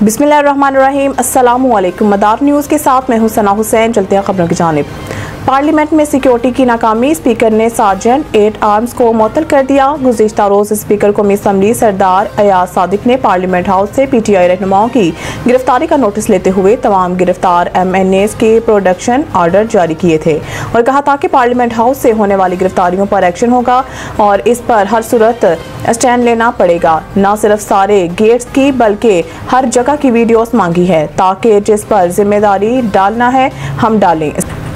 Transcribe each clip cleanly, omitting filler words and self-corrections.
बिस्मिल्लाहिर्रहमानिर्रहीम। अस्सलामुअलैकुम। मदार न्यूज़ के साथ मैं हूं सना हुसैन। चलते हैं खबरों की जानिब। पार्लियामेंट में सिक्योरिटी की नाकामी, स्पीकर ने सार्जेंट 8 आर्म्स को मुअत्तल कर दिया। गुज़िश्ता रोज़ स्पीकर कौमी असम्बली सरदार अयाज सादिक ने पार्लियामेंट हाउस से PTI रहनुमाओं की गिरफ्तारी का नोटिस लेते हुए तमाम गिरफ्तार MNAs के प्रोडक्शन ऑर्डर जारी किए थे और कहा था कि पार्लियामेंट हाउस से होने वाली गिरफ्तारियों पर एक्शन होगा और इस पर हर सूरत स्टैंड लेना पड़ेगा। न सिर्फ सारे गेट्स की बल्कि हर जगह की वीडियोस मांगी है ताकि जिस पर जिम्मेदारी डालना है हम डालें।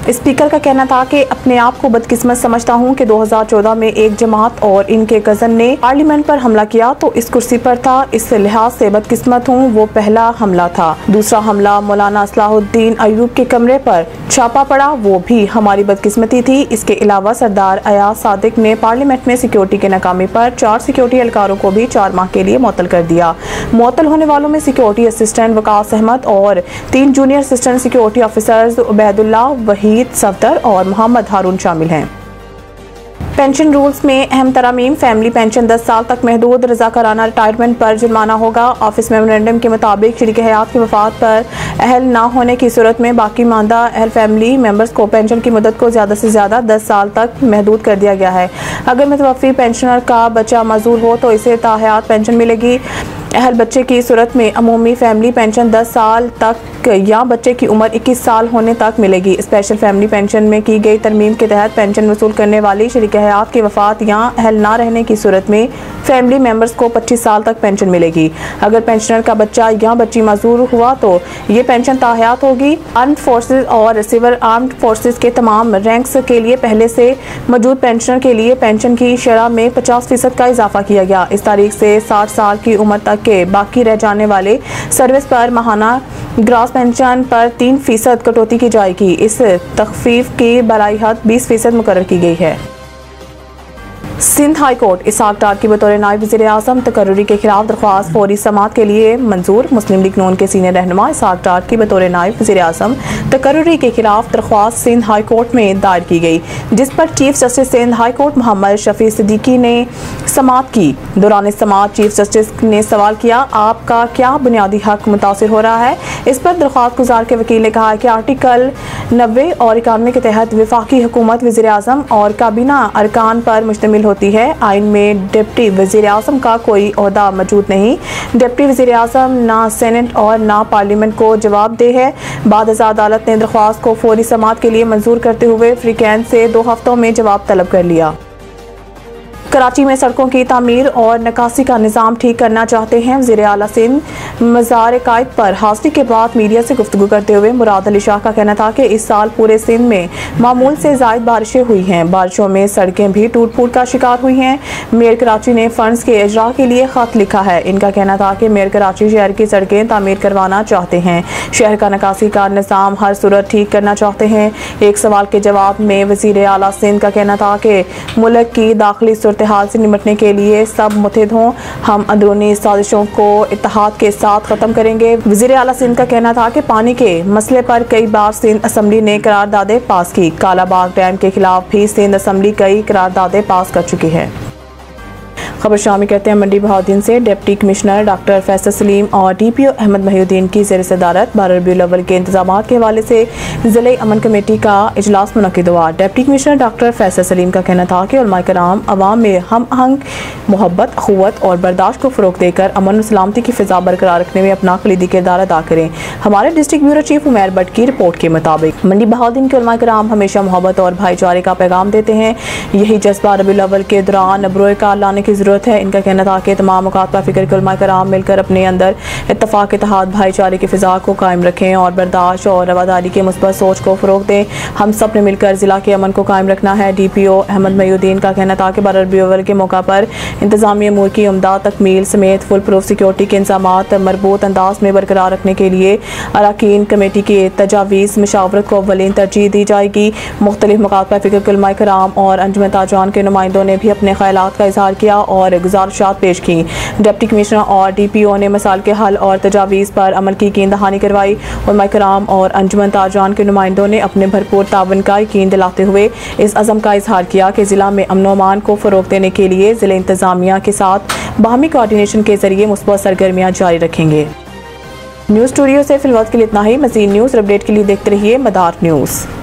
स्पीकर का कहना था कि अपने आप को बदकिस्मत समझता हूं कि 2014 में एक जमात और इनके कज़न ने पार्लियामेंट पर हमला किया तो इस कुर्सी पर था। इस लिहाज से बदकिस्मत हूं, वो पहला हमला था। दूसरा हमला मौलाना असलाहुद्दीन अयूब के कमरे पर छापा पड़ा, वो भी हमारी बदकिस्मती थी। इसके अलावा सरदार अयाज सादिक ने पार्लियामेंट में सिक्योरिटी के नाकामी पर 4 सिक्योरिटी एहलकारों को भी 4 माह के लिए मुअत्तल कर दिया। मुअत्तल होने वालों में सिक्योरिटी असिस्टेंट वकास अहमद और 3 junior assistant security officers Ubaidullah, Waheed Safdar और मोहम्मद हारून शामिल हैं। पेंशन रूल्स में अहम तरमीम। फैमिली पेंशन 10 साल तक महदूद। रज़ाकाराना रिटायरमेंट पर जुर्माना होगा। ऑफिस मेमोरेंडम के मुताबिक शरीक हयात की वफात पर अहल ना होने की सूरत में बाकी मानदा अहल फैमिली मेंबर्स को पेंशन की मुद्दत को ज़्यादा से ज़्यादा 10 साल तक महदूद कर दिया गया है। अगर मुतवफ़ी पेंशनर का बच्चा माजूर हो तो इसे ताहयात पेंशन मिलेगी। अहल बच्चे की सूरत में अमूमी फैमिली पेंशन 10 साल तक या बच्चे की उम्र 21 साल होने तक मिलेगी। स्पेशल फैमिली पेंशन में की गई तरमीम के तहत पेंशन वसूल करने वाली शरीक हयात की वफात या अहल ना रहने की सूरत में फैमिली मेंबर्स को 25 साल तक पेंशन मिलेगी। अगर पेंशनर का बच्चा या बच्ची माजूर हुआ तो ये पेंशन ताहयात होगी। आर्म्ड फोर्सेज और रिसीवर आर्म्ड फोर्सेज के तमाम रैंक्स के लिए पहले से मौजूद पेंशनर के लिए पेंशन की शरह में 50% का इजाफा किया गया। इस तारीख से 60 साल की उम्र तक के बाकी रह जाने वाले सर्विस पर माहाना ग्रास पेंशन पर 3% कटौती की जाएगी। इस तखफीफ की बराई हद 20% मुकर्रर की गई है। सिंध हाई कोर्ट इसहाक डार की बतौर नायब वज़ीर आज़म तकर्रुरी के खिलाफ दरख्वास्त फौरी समाअत के लिए मंजूर। मुस्लिम लीग नून के सीनियर रहनुमा इसहाक डार की बतौर नायब वज़ीर आज़म तकर्रुरी के खिलाफ दरख्वास्त सिंध हाई कोर्ट में दायर की गई, जिस पर chief justice Sindh high court Mohammad Shafi Siddiqui ने समाअत की। दौरान समाअत चीफ जस्टिस ने सवाल किया, आपका क्या बुनियादी हक मुतासिर हो रहा है? इस पर दरख्वास्त गुजार के वकील ने कहा कि आर्टिकल 90 और 91 के तहत वफाकी हुकूमत वज़ीर आज़म और काबीना अरकान पर मुश्तमिल होती है। आइन में डिप्टी वज़ीर आज़म का कोई ओहदा मौजूद नहीं। डिप्टी वज़ीर आज़म ना सेनेट और ना पार्लियामेंट को जवाबदेह है। बाद अदालत ने दरख्वास्त को फौरी समाअत के लिए मंजूर करते हुए फ्रीकैन से 2 हफ्तों में जवाब तलब कर लिया। कराची में सड़कों की तामीर और नकासी का निज़ाम ठीक करना चाहते हैं। वज़ीर आला सिंध मज़ार कायद पर हाज़िरी के बाद मीडिया से गुफ्तगू करते हुए मुराद अली शाह का कहना था कि इस साल पूरे सिंध में मामूल से ज़ायद बारिशें हुई हैं। बारिशों में सड़कें भी टूट फूट का शिकार हुई हैं। मेयर कराची ने फंड्स के इजरा के लिए ख़त लिखा है। इनका कहना था कि मेयर कराची शहर की सड़कें तामीर करवाना चाहते हैं, शहर का नकासी का निज़ाम हर सूरत ठीक करना चाहते हैं। एक सवाल के जवाब में वज़ीर आला सिंध का कहना था कि मुल्क की दाखिली हाल से निपटने के लिए सब मुत्तहिद हों। हम अंदरूनी साजिशों को इत्तेहाद के साथ खत्म करेंगे। वज़ीर आला सिंध का कहना था कि पानी के मसले पर कई बार सिंध असम्बली ने करारदादें पास की। कालाबाग डैम के खिलाफ भी सिंध असम्बली कई करारदादें पास कर चुकी है। खबर शामिल करते हैं मंडी बहाउद्दीन से। Deputy commissioner doctor Faisal Salim और DPO अहमद महिउद्दीन की ज़ेर सदारत 12 रबीउल अव्वल के इंतजामात के हवाले से ज़िले अमन कमेटी का इजलास मुनक़िद हुआ। Deputy commissioner doctor Faisal Salim का कहना था कि उलमाए कराम अवाम में हम आहंग मोहब्बत, अख़ुव्वत और बर्दाश्त को फ़रोग़ देकर अमन और सलामती की फ़िज़ा बरकरार रखने में अपना कलीदी किरदार अदा करें। हमारे district bureau chief Umair Bhatt की रिपोर्ट के मुताबिक मंडी बहाउद्दीन के उलमाए कराम हमेशा मोहब्बत और भाईचारे का पैगाम देते हैं। यही जज्बा रबीउल अव्वल के दौरान बरोए कार लाने की ज़रूरत है। इनका कहना था कि तमाम मुकातला फ़िक्र के उलमाए कराम मिलकर अपने अंदर इत्तफ़ाक़, इत्तेहाद, भाईचारे की फ़िज़ा को कायम रखें और बर्दाश्त और रवादारी के मुस्बत सोच को फ़रोग़ दें। हम सब ने मिलकर ज़िला के अमन को कायम रखना है। DPO अहमद महिउद्दीन का कहना था कि 12 रबीउल अव्वल के मौका पर इंतज़ामी अमूर की उम्दा तकमील समेत फुल प्रूफ सिक्योरिटी के इंतज़ामात मरबूत अंदाज में बरकरार रखने के लिए अरकान कमेटी की तजावीज़ मशावरत को अव्वलीन तरजीह दी जाएगी। मुख्तलिफ मुकातला फ़िक्र के उलमाए कराम और अंजुमन ताजवान के नुमाइंदों ने भी अपने ख़यालात का इज़हार किया और गुज़ारिशात पेश की। डिप्टी कमिश्नर और DPO ने मसाइल के हल और तजावीज़ पर अमल की यकीन दहानी करवाई। उलमाए कराम और अंजुमन ताजवान के नुमाइंदों ने अपने भरपूर तावन का यकीन दिलाते हुए इस अज़म का इज़हार किया कि ज़िला में अमन व अमान को फ़रोग़ देने के लिए ज़िले इंतज़ामिया के साथ बाहमी कोऑर्डिनेशन के ज़रिए मुस्बत सरगर्मियाँ जारी रखेंगे। न्यूज़ स्टूडियो से फिलहाल के लिए इतना ही। मज़ीद न्यूज़ अपडेट के लिए देखते रहिए मदार न्यूज़।